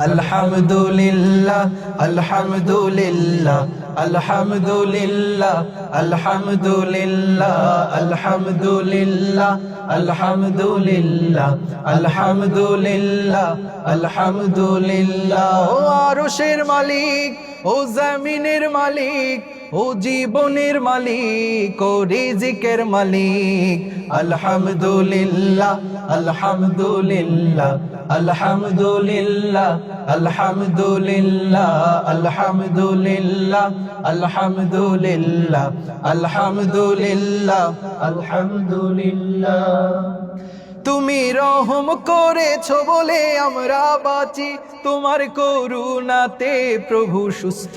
আলহামদুলিল্লাহ আলহামদুলিল্লাহ আলহামদুলিল্লাহ আলহামদুলিল্লাহ আলহামদুলিল্লাহ আলহামদুলিল্লাহ আলহামদুলিল্লাহ আলহামদুলিল্লাহ। ও আরশের মালিক, ও জমিনের মালিক, ও জীবনের মালিক, ও রিজিকের মালিক, আলহামদুলিল্লাহ আলহামদুলিল্লাহ আলহামদুলিল্লাহ আলহামদুলিল্লাহ আলহামদুলিল্লাহ আলহামদুলিল্লাহ আলহামদুলিল্লাহ আলহামদুলিল্লাহ। তুমি রহম করেছো বলে আমরা বাঁচি, তোমার করুণাতে প্রভু সুস্থ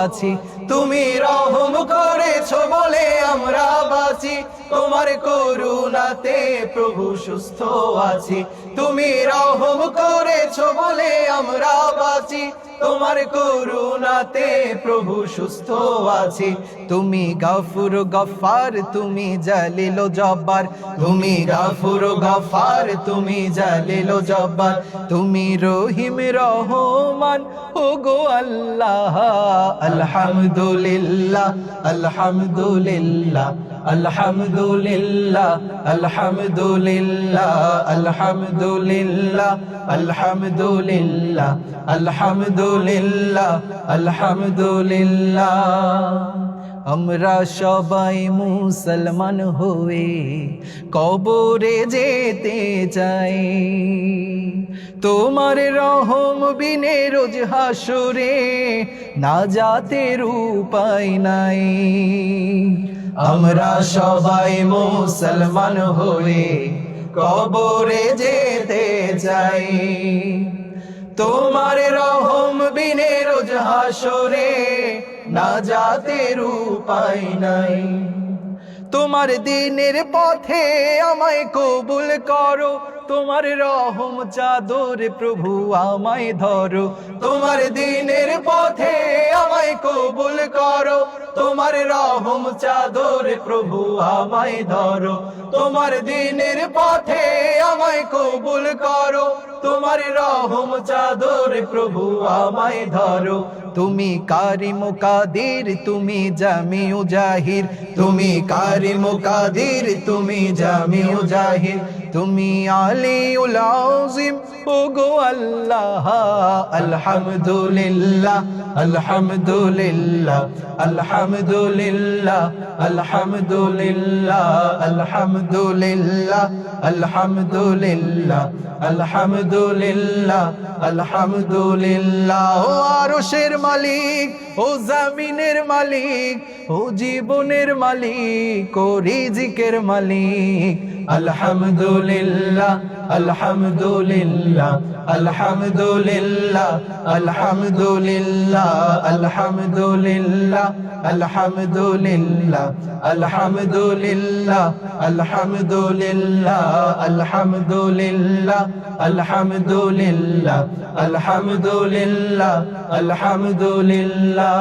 আছি। তুমি রহম করেছো বলে আমরা বাঁচি, তোমার করুণাতে প্রভু সুস্থ আছি। তুমি রহম করেছো বলে আমরা বাঁচি, তোমার করুণাতে প্রভু সুস্থ আছি। তুমি গাফুর গফার, তুমি জালিল জব্বার, তুমি গাফুর গফার, তুমি জালিল জব্বার, তুমি রহিম রহমান ওগো আল্লাহ। আলহামদুলিল্লাহ আলহামদুলিল্লাহ আলহামদুলিল্লাহ আলহামদুলিল্লাহ আলহামদুলিল্লাহ আলহামদুলিল্লাহ আলহামদুলিল্লাহ আলহামদুলিল্লাহ। আমরা সবাই মুসলমান হয়ে কবরে যেতে চাই, তোমার রহম বিনে রোজ হাসরে নাজাতের উপায় নাই। আমরা সবাই মুসলমান হয়ে কবরে যেতে চাই, তোমার রহম বিনে রোজ হাসরে নাজাতের উপায় নাই। তোমার দিনের পথে আমায় কবুল করো, তোমার রহম চাদর প্রভু আমায় ধরো। তোমার দিনের পথে আমায় কবুল করো, তোমার রহম চাদর প্রভু আমায় ধরো। তোমার দিনের পথে আমায় কবুল করো, তোমার রহম চাদর প্রভু আমায় ধরো। তুমি কারিম কাদির, তুমি জামিউ জাহির, তুমি কারিম কাদির, তুমি জামিউ জাহির, তুমি আলিউল আযিম ওগো আল্লাহ। আলহামদুলিল্লাহ আলহামদুলিল্লাহ আলহামদুলিল্লাহ আলহামদুলিল্লাহ আলহামদুলিল্লাহ আলহামদুলিল্লাহ আলহামদুলিল্লাহ আলহামদুলিল্লাহ। ও আরশের মালিক, ও জমিনের মালিক, ও জীবনের মালিক, ও রিজিকের মালিক, আলহামদুলিল্লাহ আলহামদুলিল্লাহ আলহামদুলিল্লাহ আলহামদুলিল্লাহ আলহামদুলিল্লাহ আলহামদুলিল্লাহ আলহামদুলিল্লাহ আলহামদুলিল্লাহ আলহামদুলিল্লাহ আলহামদুলিল্লাহ আলহামদুলিল্লাহ আলহামদুলিল্লাহ।